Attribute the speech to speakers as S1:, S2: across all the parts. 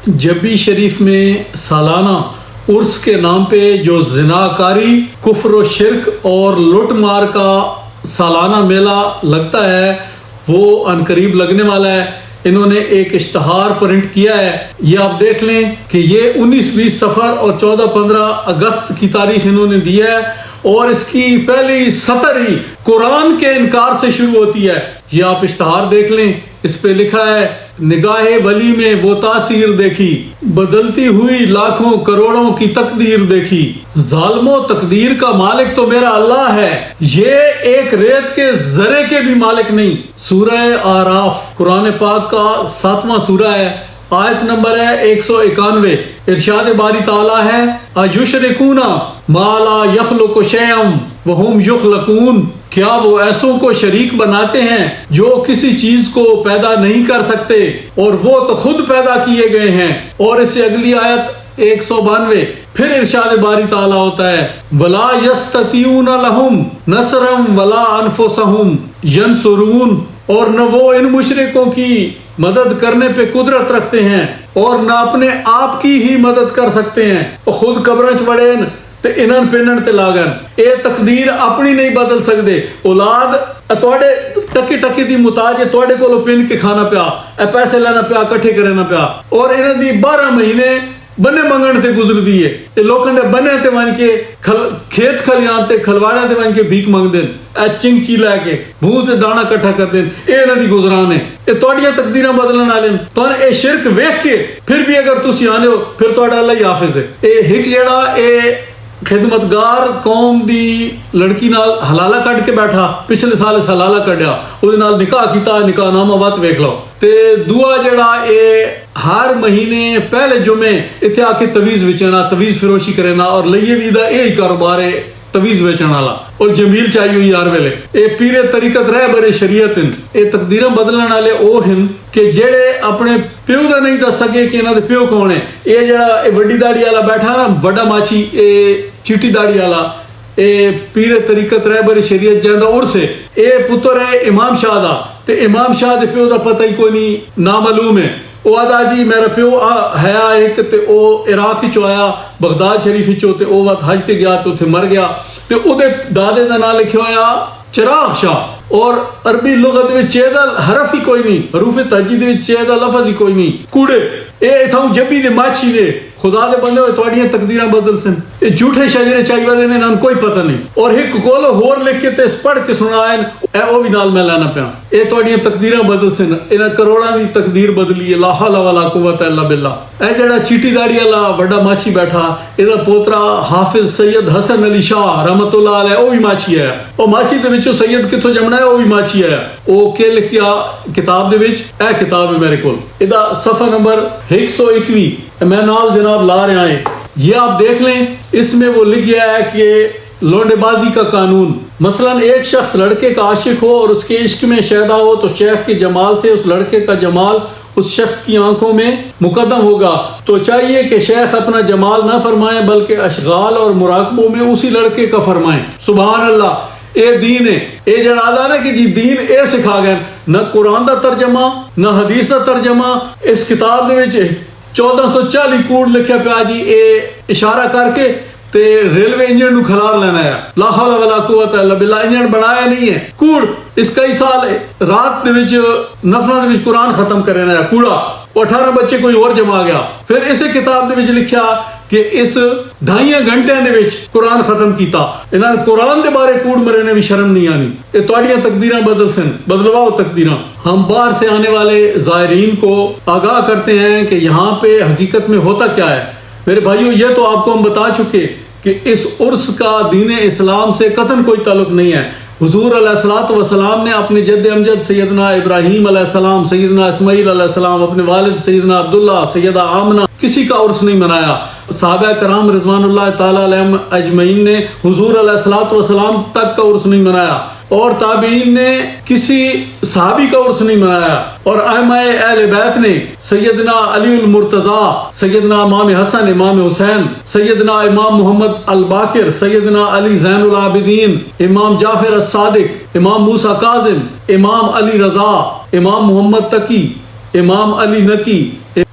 S1: جبی شریف میں سالانہ عرس کے نام پہ جو زناکاری، کفر و شرک اور لوٹ مار کا سالانہ میلہ لگتا ہے وہ عنقریب لگنے والا ہے۔ انہوں نے ایک اشتہار پرنٹ کیا ہے، یہ آپ دیکھ لیں کہ یہ 19-20 صفر اور 14-15 اگست کی تاریخ انہوں نے دی ہے، اور اس کی پہلی سطر ہی قرآن کے انکار سے شروع ہوتی ہے۔ یہ آپ اشتہار دیکھ لیں، اس پہ لکھا ہے نگاہ ولی میں وہ تاثیر دیکھی، بدلتی ہوئی لاکھوں کروڑوں کی تقدیر دیکھی، ظالموں تقدیر کا مالک تو میرا اللہ ہے، یہ ایک ریت کے ذرے کے بھی مالک نہیں۔ سورہ آراف قرآن پاک کا 7واں سورہ ہے، آیت نمبر ہے 191۔ ارشاد باری تعالیٰ ہے اَیُشْرِکُونَ مَا لَا يَخْلُقُ شَیْئًا وَهُمْ يُخْلَقُونَ، کیا وہ ایسوں کو شریک بناتے ہیں جو کسی چیز کو پیدا نہیں کر سکتے اور وہ تو خود پیدا کیے گئے ہیں۔ اور اس سے اگلی آیت 192، پھر ارشاد باری تعالیٰ ہوتا ہے وَلَا يَسْتَطِيعُونَ لَهُمْ نَصْرًا وَلَا أَنفُسَهُمْ يَنْصُرُونَ، اور نہ وہ ان مشرکوں کی مدد کرنے پہ قدرت رکھتے ہیں اور نہ اپنے آپ کی ہی مدد کر سکتے ہیں، اور خود قبرچ بڑین تے انن پنن تے لاگن، اے تقدیر اپنی نہیں بدل سکتے۔ اولاد تواڈے ٹکی ٹکی دی محتاج ہے، تواڈے کولو پن کے کھانا پیا، اے پیسے لینا پیا، کٹھے کرنا پیا، اور انہاں دی 12 مہینے بنے منگن تے گزر دیے، تے لوکاں دے بنے تے ون کے کھیت کھلیاں تے کھلواڑیاں تے ون کے بھیک منگ دین، اے چنگچی لے کے بھوں تے دانا کٹھا کر دین، اے انہاں دی گزران ہے۔ اے تواڈیاں تقدیراں بدلن والے تواں اے شرک ویکھ کے پھر بھی اگر تسی آنے ہو پھر تواڈا اللہ ہی حافظ ہے۔ اے ہک جڑا اے خدمتگار قوم دی لڑکی نال حلالہ کٹ کے بیٹھا، پچھلے سال اس حلالہ کڈیا، او دے نال نکاح کیتا، نکاح نامہ وات ویکھ لو، تے دعا جڑا اے ہر مہینے پہلے جمعے اتنے آ کے تویز ویچنا، تویز فروشی کرنا، اور لئیے بھی دا اے ہی کاروبار ہے تویز ویچن والا، اور جمیل چاہیے ہوئی ہر ویلے۔ اے پیر طریقت رہ برے شریعت ہیں، اے تقدیراں بدلن والے او ہیں کہ جڑے اپنے پیو دا نہیں دس سکے کہ انہاں دے پیو کون ہے۔ اے جڑا اے وڈی داڑھی والا بیٹھا نا، وڈا ماچھی، اے چٹی داڑھی والا، اے پیر طریقت رہ برے شریعت جاندا عرس ہے، اے پتر ہے امام شاہ دا، تے امام شاہ دے پیو دا پتہ ہی کوئی نہیں، نامعلوم ہے۔ او آدھا جی میرا پیو ہے ایک، تے او عراق چو آیا، بغداد شریف چو، تے او وقت حج تے گیا تو اتنے مر گیا، تے او دے دادے دا نام لکھیا ہویا چراغ شاہ، اور عربی لغت میں چے دا حرف ہی کوئی نہیں، حروف تہجید میں چے دا لفظ ہی کوئی نہیں، کوڑے۔ اے اتھاؤں جبی دے ماچھی نے خدا دے بندے ہوئے تواڈیاں تقدیراں بدل سن، اے جھوٹے شجرے چاہیے دے انہاں کوئی پتہ نہیں، اور ایک کولو ہور لکھ کے تے پڑھ کے سنائیں، اے او بھی نال میں لینا پیا، اے تواڈیاں تقدیراں بدل سن، انہاں کروڑاں دی تقدیر بدلی ہے، لا حول ولا قوت الا باللہ۔ اے جڑا چیٹی داڑھی والا بڑا ماچھی بیٹھا، اے دا پوترا حافظ سید حسن علی شاہ رحمت اللہ علیہ، او بھی ماچھی ہے، او ماچھی دے وچوں سید کتھوں جمنا ہے، او بھی ماچھی ہے۔ او کہ لکھیا کتاب دے وچ، اے کتاب ہے میرے کول، ادا صفحہ نمبر 121 میں نال جناب لا رہا ہے، یہ آپ دیکھ لیں، اس میں وہ لکھ گیا ہے کہ لونڈے بازی کا قانون، مثلا ایک شخص لڑکے کا عاشق ہو اور اس کے عشق میں شیدا ہو تو شیخ کے جمال سے اس لڑکے کا جمال اس شخص کی آنکھوں میں مقدم ہوگا، تو چاہیے کہ شیخ اپنا جمال نہ فرمائیں بلکہ اشغال اور مراقبوں میں اسی لڑکے کا فرمائیں۔ سبحان اللہ، اے دین ہے، اے جڑا آدھا نا کہ جی دین اے سکھا گئے، نہ قرآن دا ترجمہ نہ حدیث دا ترجمہ، اس کتاب دے وچ 1440 کوڑ لکھیا پیا جی، اے اشارہ کر کے تے ریلوے انجن نو کھلار لینا ہے، لا حول ولا قوت الا باللہ، انجن بنایا نہیں ہے، کوڑ اس کئی سال رات دے وچ نفلاں دے وچ قرآن ختم کرنا ہے، کوڑا، 18 بچے کوئی اور جما گیا، پھر اسے کتاب دے وچ لکھیا کہ اس 2.5 گھنٹے دے وچ قرآن ختم کیتا، انہاں قرآن دے بارے کوڑ مرے نے بھی شرم نہیں آنی۔ اے تواڈیاں تقدیراں بدل سن، بدلواؤ تقدیراں۔ ہم باہر سے آنے والے زائرین کو آگاہ کرتے ہیں کہ یہاں پہ حقیقت میں ہوتا کیا ہے۔ میرے بھائیو، یہ تو آپ کو ہم بتا چکے کہ اس عرس کا دین اسلام سے قطعاً کوئی تعلق نہیں ہے۔ حضور علیہ الصلوۃ والسلام نے اپنے جد امجد سیدنا ابراہیم علیہ السلام، سیدنا اسماعیل علیہ السلام، اپنے والد سیدنا عبداللہ، سیدہ آمنہ، کسی کا عرس نہیں منایا۔ صحابہ کرام رضوان اللہ تعالیٰ علیہم اجمعین نے حضور علیہ الصلوۃ والسلام تک کا عرس نہیں منایا، اور تابعین نے کسی صحابی کا عرس نہیں منایا، اور ائمہ اہل بیت نے سیدنا علی المرتضیٰ، سیدنا امام حسن، امام حسین، سیدنا امام محمد الباقر، سیدنا علی زین العابدین، امام جعفر الصادق، امام موسیٰ کاظم، امام علی رضا، امام محمد تقی، امام علی نقی،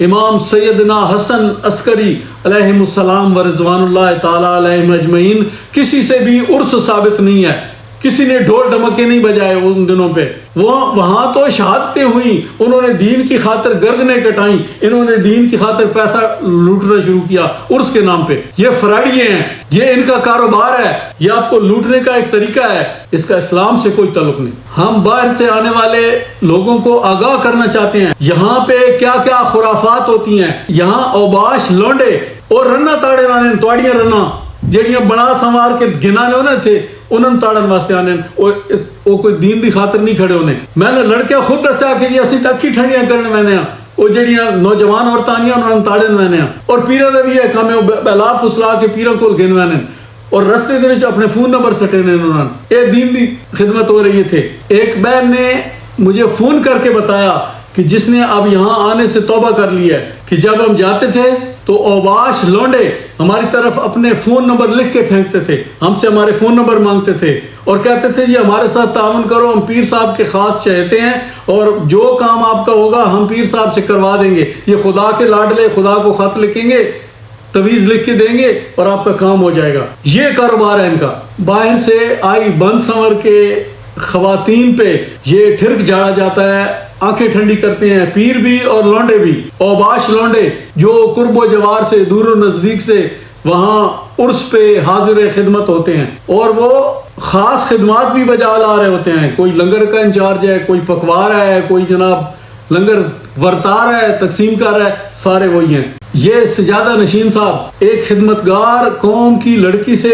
S1: امام سیدنا حسن عسکری علیہ السلام و رضوان اللہ تعالی علیہم اجمعین کسی سے بھی عرس ثابت نہیں ہے، کسی نے ڈھول ڈھمکے نہیں بجائے ان دنوں پہ، وہاں تو شہادتیں ہوئیں، انہوں نے دین کی خاطر گردنیں کٹائیں، انہوں نے دین کی خاطر پیسہ لوٹنا شروع کیا عرس کے نام پہ۔ یہ فراڈیے ہیں، یہ ان کا کاروبار ہے، یہ آپ کو لوٹنے کا ایک طریقہ ہے، اس کا اسلام سے کوئی تعلق نہیں۔ ہم باہر سے آنے والے لوگوں کو آگاہ کرنا چاہتے ہیں یہاں پہ کیا کیا خرافات ہوتی ہیں۔ یہاں اوباش لونڈے اور رنا تاڑے رانے توڑیاں رنا جڑیاں بنا سنوار کے گنانے ہونے تھے انہوں تاڑن واسطے آنے وہ کوئی دین دی خاطر نہیں کھڑے ہونے۔ میں نے لڑکے خود دسیا کہ جی اسی تک ہی ٹھنڈیاں کرنے میں نے وہ جڑیاں نوجوان عورتانیاں انہوں تاڑن میں نے اور پیروں دے بھی ہے کامے بیلا پسلا کے پیروں کو گن میں نے اور رستے دے وچ اپنے فون نمبر سٹے نے انہوں نے یہ دین دی خدمت ہو رہی تھے۔ ایک بہن نے مجھے فون کر کے بتایا کہ جس نے اب یہاں آنے سے توبہ کر لی ہے کہ جب ہم جاتے تھے تو اوباش لونڈے ہماری طرف اپنے فون نمبر لکھ کے پھینکتے تھے، ہم سے ہمارے فون نمبر مانگتے تھے اور کہتے تھے جی ہمارے ساتھ تعاون کرو، ہم پیر صاحب کے خاص چہتے ہیں اور جو کام آپ کا ہوگا ہم پیر صاحب سے کروا دیں گے، یہ خدا کے لاڈلے خدا کو خط لکھیں گے، تویز لکھ کے دیں گے اور آپ کا کام ہو جائے گا۔ یہ کاروبار ہے ان کا۔ باہر سے آئی بند سنور کے خواتین پہ یہ ٹھرک جاڑا جاتا ہے، آنکھیں ٹھنڈی کرتے ہیں پیر بھی اور لونڈے بھی، اوباش لونڈے جو قرب و جوار سے دور و نزدیک سے وہاں عرس پہ حاضر خدمت ہوتے ہیں اور وہ خاص خدمات بھی بجا لا رہے ہوتے ہیں۔ کوئی لنگر کا انچارج ہے، کوئی پکوار ہے، کوئی جناب لنگر ورتار ہے، تقسیم کر ہے، سارے وہی ہیں۔ یہ سجادہ نشین صاحب ایک خدمتگار قوم کی لڑکی سے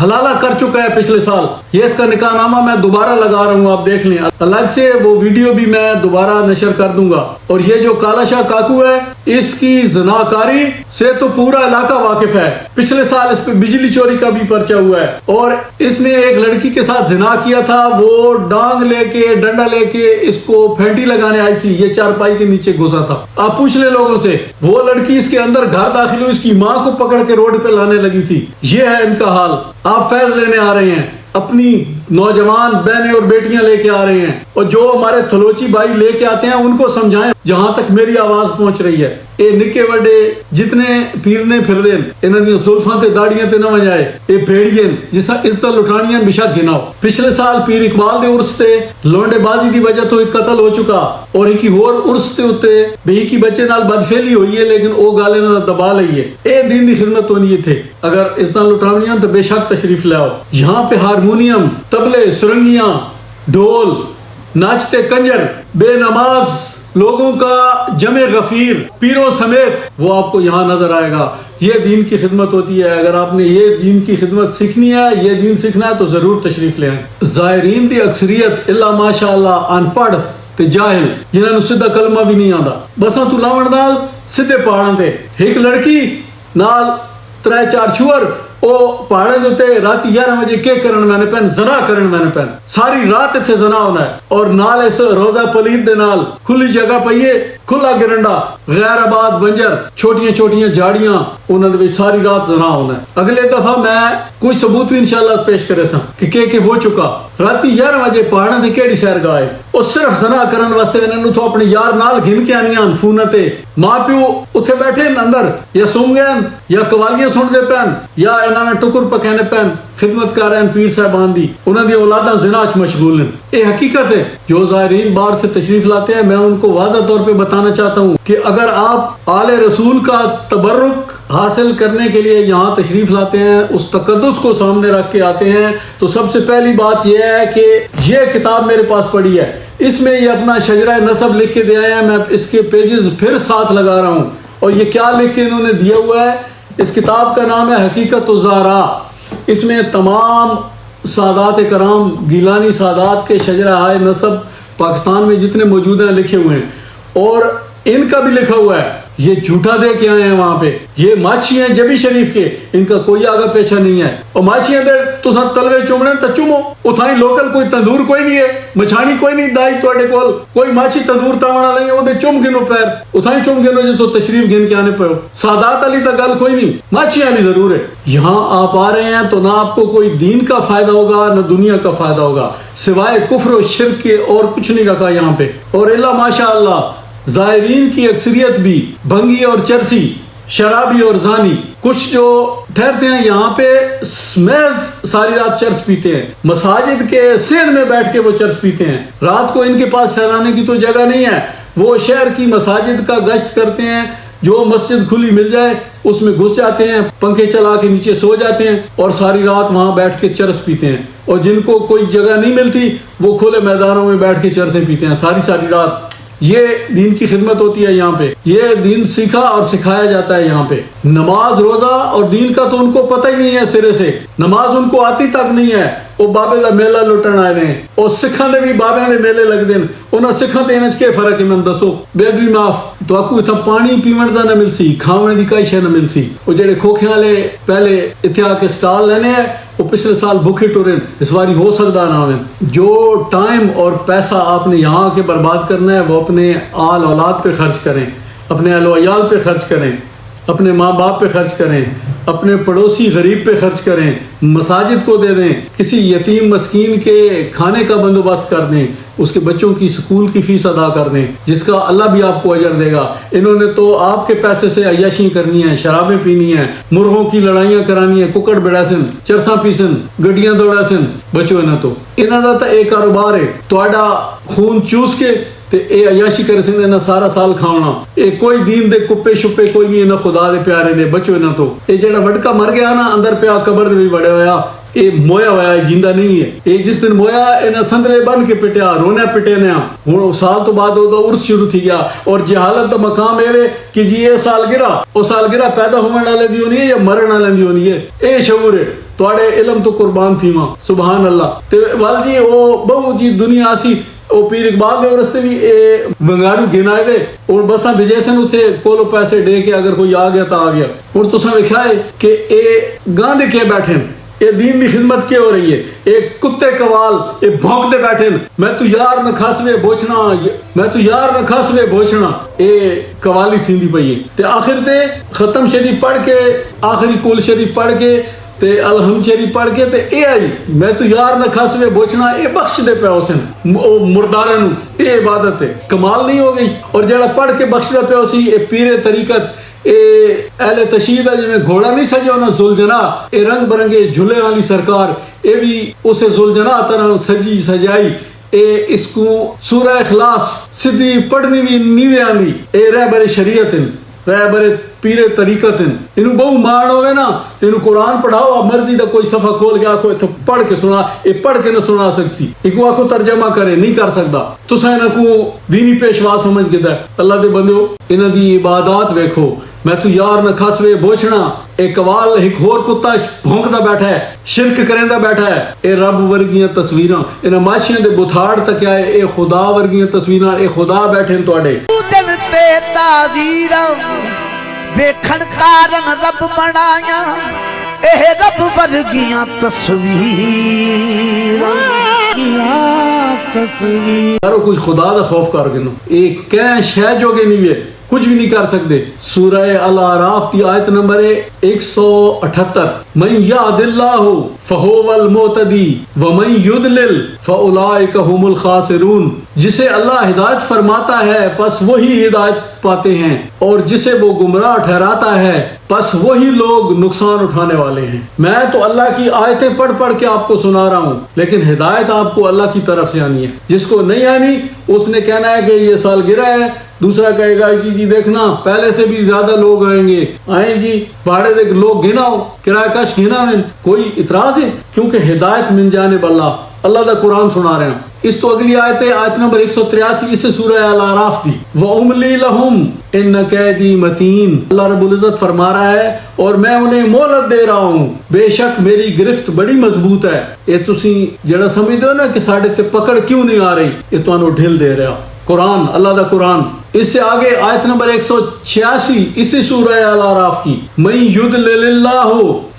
S1: حلالہ کر چکا ہے پچھلے سال، یہ اس کا نکاح نامہ میں دوبارہ لگا رہا ہوں، آپ دیکھ لیں، الگ سے وہ ویڈیو بھی میں دوبارہ نشر کر دوں گا۔ اور یہ جو کالا شاہ کاکو ہے اس کی زناکاری سے تو پورا علاقہ واقف ہے، پچھلے سال اس پہ بجلی چوری کا بھی پرچہ ہوا ہے اور اس نے ایک لڑکی کے ساتھ زنا کیا تھا، وہ ڈانگ لے کے ڈنڈا لے کے اس کو پھینٹی لگانے آئی تھی، یہ چارپائی کے نیچے گھسا تھا۔ آپ پوچھ لیں لوگوں سے، وہ لڑکی اس کے اندر گھر داخل ہوئی، اس کی ماں کو پکڑ کے روڈ پہ لانے لگی تھی۔ یہ ہے ان کا حال۔ آپ فیض لینے آ رہے ہیں، اپنی نوجوان بہنیں اور بیٹیاں لے کے آ رہے ہیں اور جو ہمارے تھلوچی بھائی لے کے آتے ہیں ان کو سمجھائیں جہاں تک میری آواز پہنچ رہی ہے۔ اے نکے وڈے جتنے پیرنے پھر دین انہاں دی زلفاں تے داڑیاں تے نہ وجائے، اے بھیڑین جس عزت لٹانیاں بشا گناؤ۔ پچھلے سال پیر اقبال دے عرس تے لونڈے بازی دی وجہ تو ایک قتل ہو چکا اور ایک ہور عرس تے اتے بہی کی بچے نال بدفعلی ہوئی ہے لیکن او گالے نہ دبا لئی ہے۔ اے دین دی خدمت ہونی تھے۔ اگر عزت لٹانیاں تے بے شک تشریف لے آؤ۔ یہاں پہ ہارمونیم، طبلے، سرنگیاں، ڈھول، ناچتے کنجر، بے نماز لوگوں کا جمع غفیر پیروں سمیت وہ آپ کو یہاں نظر آئے گا۔ یہ دین کی خدمت ہوتی ہے۔ اگر آپ نے یہ دین کی خدمت سیکھنی ہے، یہ دین سیکھنا ہے تو ضرور تشریف لے آئیں۔ زائرین دی اکثریت اللہ ماشاء اللہ ان پڑھ تے جاہل جنہاں نوں سیدھا کلمہ بھی نہیں آندا، بساں تو لاون نال سیدھے پہاڑاں تے ایک لڑکی نال 3-4 چھوڑ او پہاڑے دوتے رات 11 بجے کے کرن میں نے پہن زنا کرن میں نے پہن ساری رات اتھے زنا ہونا ہے اور نال اس روزہ پلید دے نال کھلی جگہ پئیے کھلا گرنڈا غیر آباد بنجر چھوٹیاں چھوٹیاں جاڑیاں انہاں دے ساری رات زنا ہونا ہے۔ اگلے دفعہ میں کچھ ثبوت بھی انشاءاللہ پیش کرے سا کہ ہو چکا رات 11 بجے پہاڑاں دے کیڑی سیر گاہ ہے او صرف زنا کرن واسطے انہاں تو اپنے یار نال گھن کے آنیاں فون تے ماں پیو اتھے بیٹھے اندر یا سون گئے یا قوالیاں سن دے پین یا انہاں نے ٹکر پکانے پین خدمت کر رہے ہیں پیر صاحبان دی انہاں دی اولاداں زنا وچ مشغول ہیں۔ یہ حقیقت ہے۔ جو زائرین باہر سے تشریف لاتے ہیں میں ان کو واضح طور پہ بتانا چاہتا ہوں کہ اگر آپ آل رسول کا تبرک حاصل کرنے کے لیے یہاں تشریف لاتے ہیں، اس تقدس کو سامنے رکھ کے آتے ہیں، تو سب سے پہلی بات یہ ہے کہ یہ کتاب میرے پاس پڑی ہے، اس میں یہ اپنا شجرہ نسب لکھ کے دے آئے ہیں، میں اس کے پیجز پھر ساتھ لگا رہا ہوں اور یہ کیا لکھ کے انہوں نے دیا ہوا ہے۔ اس کتاب کا نام ہے حقیقت الزہرا۔ اس میں تمام سادات کرام گیلانی سادات کے شجرہ نسب پاکستان میں جتنے موجود ہیں لکھے ہوئے ہیں اور ان کا بھی لکھا ہوا ہے۔ یہ جھوٹا دے کے آئے ہیں وہاں پہ، یہ ماچھی ہیں جبی شریف کے، ان کا کوئی آگا پیچھا نہیں ہے۔ اور ماچھیاں دے تو سن تلوے چومنے تو چومو اتھائی لوکل کوئی تندور کوئی نہیں ہے، مچھانی کوئی نہیں دائی توڑے کول کوئی ماچھی تندور تاونا لیں وہ دے چوم گنو پیر اتھائی چوم گنو جو تو تشریف گن کے آنے پہ ہو۔ سادات علی تا گل کوئی نہیں، ماچھی علی ضرور ہے۔ یہاں آپ آ رہے ہیں تو نہ آپ کو کوئی دین کا فائدہ ہوگا نہ دنیا کا فائدہ ہوگا، سوائے کفر و شرک کے اور کچھ نہیں رکھا یہاں پہ۔ اور اللہ ماشاء اللہ زائرین کی اکثریت بھی بھنگی اور چرسی، شرابی اور زانی، کچھ جو ٹھہرتے ہیں یہاں پہ محض ساری رات چرس پیتے ہیں، مساجد کے سین میں بیٹھ کے وہ چرس پیتے ہیں، رات کو ان کے پاس ٹھہرانے کی تو جگہ نہیں ہے، وہ شہر کی مساجد کا گشت کرتے ہیں، جو مسجد کھلی مل جائے اس میں گھس جاتے ہیں، پنکھے چلا کے نیچے سو جاتے ہیں اور ساری رات وہاں بیٹھ کے چرس پیتے ہیں، اور جن کو کوئی جگہ نہیں ملتی وہ کھلے میدانوں میں بیٹھ کے چرسیں پیتے ہیں ساری رات۔ یہ دین کی خدمت ہوتی ہے یہاں پہ، یہ دین سیکھا اور سکھایا جاتا ہے یہاں پہ۔ نماز روزہ اور دین کا تو ان کو پتہ ہی نہیں ہے، سرے سے نماز ان کو آتی تک نہیں ہے، وہ بابے دا میلہ لٹن آئے ہیں، اور سکھاں دے بھی بابے دے میلے لگتے ہیں، انہاں سکھاں تے انہاں کے فرق ہے میں دسو؟ بے بھی معاف تو آکو اتنا پانی پیون دا نہ مل سی، کھاونے دی کئی شے نہ مل سی، وہ جڑے کھوکھیاں والے پہلے اتھے آ کے سٹال لینے ہیں وہ پچھلے سال بھوکے ٹورن، اس باری ہو سکتا نہ ہوئے۔ جو ٹائم اور پیسہ آپ نے یہاں آ کے برباد کرنا ہے وہ اپنے آل اولاد پہ خرچ کریں، اپنے اہل و عیال پہ خرچ کریں، اپنے ماں باپ پہ خرچ کریں، اپنے پڑوسی غریب پہ خرچ کریں، مساجد کو دے دیں، کسی یتیم مسکین کے کھانے کا بندوبست کر دیں، اس کے بچوں کی سکول کی فیس ادا کر دیں، جس کا اللہ بھی آپ کو اجر دے گا۔ انہوں نے تو آپ کے پیسے سے عیاشی کرنی ہے، شرابیں پینی ہیں، مرغوں کی لڑائیاں کرانی ہیں، ککڑ بڑا سن، چرساں پیسن، گڈیاں دوڑا سن، بچو انہاں تو انہاں دا تا ایک کاروبار ہے، تہاڈا خون چوس کے تے اے عیاشی کرے سن انہاں سارا سال کھاونا، اے کوئی دین دے کپے شپے کوئی نہیں، انہاں خدا دے پیارے دے بچو انہاں تو۔ اے جڑا وڈکا مر گیا نا اندر پیا قبر دے وچ وڑیا ہویا، اے مویا ہوا ہے، جیندہ نہیں ہے۔ اے جس دن مویا انہاں سندرے بن کے پٹیا، رونے پٹے نے، ہن سال تو بعد او عرس شروع تھی گیا، اور جہالت دا مقام اے کہ جی اے سالگرہ او سالگرہ پیدا ہون والے دی ہونی ہے یا مرن والے دی ہونی ہے، اے شعور ہے تواڈے علم تو قربان تھیواں، سبحان اللہ۔ تے وال جی او بہو جی دنیا سی او پیر اقبال دے رستے بھی ونگاڑی گنائے وے اور بساں بھیجے سن اتھے کولو پیسے دے کے اگر کوئی آ گیا تو آ گیا۔ اور تساں ویکھیا ہے کہ اے گاں دے کے بیٹھے اے دین دی خدمت کیا ہو رہی ہے، اے کتے قوال اے بھونک دے بیٹھے میں تو یار نہ کھسوے بوچھنا، میں تو یار نہ کھسوے بوچھنا، اے قوالی تھیندی پئی ہے۔ تے آخر تے ختم شریف پڑھ کے آخری کول شریف پڑھ کے تے الحمد شریف پڑھ کے تے اے آئی میں تو یار نہ کھسوے بوچھنا، اے بخش دے پہ حسن او مردارے نو، اے عبادت ہے، کمال نہیں ہو گئی؟ اور جڑا پڑھ کے بخش دے پہ اسی اے پیر طریقت، اے اہل تشہید جی میں گھوڑا نہیں سجا ہونا ذوالجناح، اے رنگ برنگے جھلے والی سرکار، اے بھی اسے ذوالجناح طرح سجی سجائی، اے اس کو سورہ اخلاص سدھی پڑھنی بھی نیوے آندی، اے رہبر شریعت رہبر پیر طریقت انہوں بہو مان ہوئے نا، انہوں قرآن پڑھاؤ، آپ مرضی دا کوئی صفحہ کھول کے آکھو پڑھ کے سنا، یہ پڑھ کے نہ سنا سکسی، ایک آکھو ترجمہ کرے نہیں کر سکتا، تو سائنہ کو دینی پیشوا سمجھ کے دا اللہ دے بندیو انہاں دی عبادات ویکھو۔ میں تو یار نہ کھسوے بوچھنا، اے قوال ایک ہور کتا بھونکدا بیٹھا ہے، شرک کریندا بیٹھا ہے، اے رب ورگیاں تصویراں انہاں ماشیاں دے بتھاڑ تک آئے، اے خدا ورگیاں تصویراں، اے خدا بیٹھے ہیں تواڈے
S2: دل تے تعزیراں دیکھن کارن رب بنایا، اے رب ورگیاں تصویراں
S1: یارو کچھ خدا دا خوف کر گنو، ایک کہیں شے جو گے نہیں وے کچھ بھی نہیں کر سکتے۔ سورہ الاعراف کی آیت نمبر 178، من یہد اللہ فہو المہتدی ومن یضلل فاولئک هم الخاسرون، جسے اللہ ہدایت فرماتا ہے پس وہی ہدایت پاتے ہیں، اور جسے وہ گمراہ ٹھہراتا ہے پس وہی لوگ نقصان اٹھانے والے ہیں۔ میں تو اللہ کی آیتیں پڑھ پڑھ کے آپ کو سنا رہا ہوں، لیکن ہدایت آپ کو اللہ کی طرف سے آنی ہے۔ جس کو نہیں آنی اس نے کہنا ہے کہ یہ سالگرہ ہے، دوسرا کہے گا کہ جی دیکھنا پہلے سے بھی زیادہ لوگ آئیں گے، آئیں جی بھاڑے دے لوگ گناؤ، کرایہ کش گنا میں کوئی اعتراض ہے؟ کیونکہ ہدایت من جانب اللہ دا قرآن سنا رہے ہیں۔ اس تو اگلی آیت ہے آیت نمبر 183، اس سے سورہ الاعراف دی، وَأُمْلِي لَهُمْ إِنَّ كَيْدِي مَتِينٌ، اللہ رب العزت فرما رہا ہے اور میں انہیں مہلت دے رہا ہوں، بے شک میری گرفت بڑی مضبوط ہے۔ یہ تسی جڑا سمجھ دو نا کہ ساڑھے تے پکڑ کیوں نہیں آ رہی، یہ تو انہوں ڈھل دے رہا قرآن، اللہ دا قرآن۔ اس سے آگے آیت نمبر 186 اسی سورہ الاعراف کی، من یضلل اللہ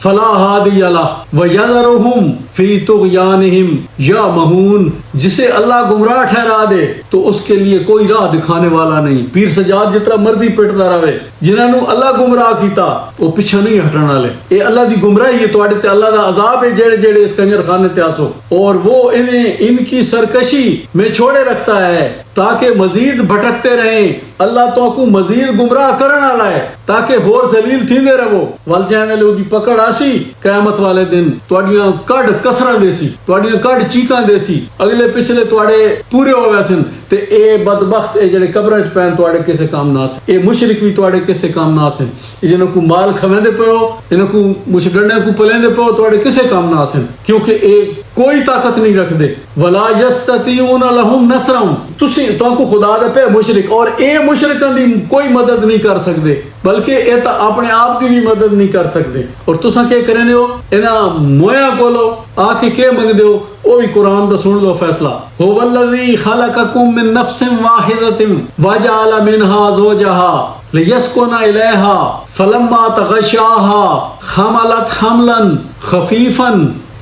S1: فلا ہادی لہ ویذرہم فی طغیانہم یعمہون، جسے اللہ گمراہ ٹھہرا دے تو اس کے لیے کوئی راہ دکھانے والا نہیں۔ پیر سجاد جتنا مرضی پٹدا رہے، جنہوں اللہ گمراہ کیتا وہ پیچھے نہیں ہٹن والے، اے اللہ دی گمراہی ہے، تواڈے تے اللہ دا عذاب ہے جڑے اس کنجر خانے تے آسو، اور وہ انہیں ان کی سرکشی میں چھوڑے رکھتا ہے تاکہ مزید بھٹکتے رہیں. اللہ تو کو مزید گمراہ کرنا لائے تاکہ ہور ذلیل تھیندے رہو. ول جائیں ویلے اودی پکڑ آسی قیامت والے دن تواڈیاں کڈ کسراں دیسی, تواڈیاں کڈ چیکاں دیسی, اگلے پچھلے تواڈے پورے ہو ویسن تے اے بدبخت اے جڑے قبراں چ پین تواڈے کسے کام نہ آسن, اے مشرک بھی تواڈے کسے کام نہ آسن, جنہاں کو مال کھویندے پیو, جنہاں کو مشڈنڈے کو پلیندے پیو تواڈے کسے کام نہ آسن, کیونکہ اے کوئی طاقت نہیں رکھ دے. ولا یستطیعون لهم نصرا, تسی تو کو خدا دے پہ مشرک اور اے مشرکاں دی کوئی مدد نہیں کر سکدے, بلکہ اے تا اپنے آپ دی بھی مدد نہیں کر سکدے. اور تساں کے کرنے ہو انہاں مویاں کولو آ کے منگدے ہو, وہ بھی قرآن دا سن لو فیصلہ. هو الذی خلقکم من نفس واحدۃ وجعل منها زوجها لیسکن الیہا فلما تغشاها حملت حملا خفیفا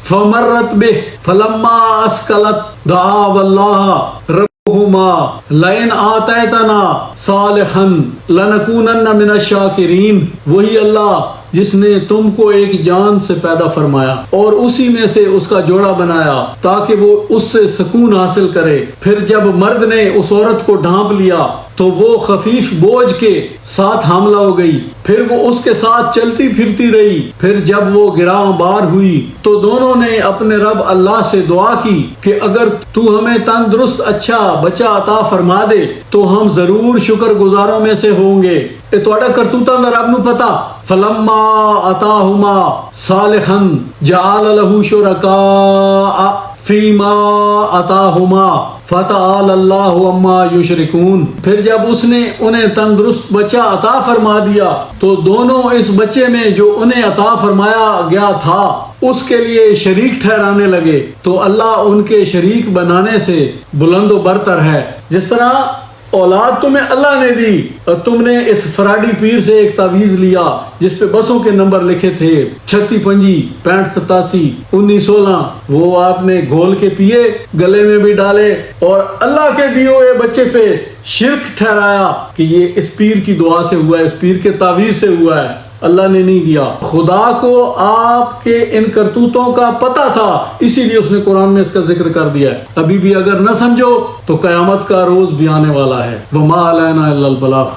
S1: فمرت به فلما اسکلت دعا واللہ ربہما لئن آتیتنا صالحا لنکونن من الشاکرین. وہی اللہ جس نے تم کو ایک جان سے پیدا فرمایا اور اسی میں سے اس کا جوڑا بنایا تاکہ وہ اس سے سکون حاصل کرے. پھر جب مرد نے اس عورت کو ڈھانپ لیا تو وہ خفیف بوجھ کے ساتھ حاملہ ہو گئی, پھر وہ اس کے ساتھ چلتی پھرتی رہی. پھر جب وہ گراں بار ہوئی تو دونوں نے اپنے رب اللہ سے دعا کی کہ اگر تو ہمیں تندرست اچھا بچہ عطا فرما دے تو ہم ضرور شکر گزاروں میں سے ہوں گے. اے تواڈا کرتوتاں دا رب نو پتا. فلما آتاہما صالحا جعل له شرکاء فیما آتاہما فتعالی اللہ عما یشرکون. پھر جب اس نے انہیں تندرست بچہ عطا فرما دیا تو دونوں اس بچے میں جو انہیں عطا فرمایا گیا تھا اس کے لیے شریک ٹھہرانے لگے. تو اللہ ان کے شریک بنانے سے بلند و برتر ہے. جس طرح اولاد تمہیں اللہ نے دی اور تم نے اس فراڈی پیر سے ایک تعویذ لیا جس پہ بسوں کے نمبر لکھے تھے 36 25 65 87 19 16, وہ آپ نے گھول کے پیے, گلے میں بھی ڈالے اور اللہ کے دیے ہوئے بچے پہ شرک ٹھہرایا کہ یہ اس پیر کی دعا سے ہوا ہے, اس پیر کے تعویذ سے ہوا ہے, اللہ نے نہیں دیا. خدا کو آپ کے ان کرتوتوں کا پتہ تھا, اسی لیے اس نے قرآن میں اس کا ذکر کر دیا ہے. ابھی بھی اگر نہ سمجھو تو قیامت کا روز بھی آنے والا ہے. وما علینا الا البلاغ.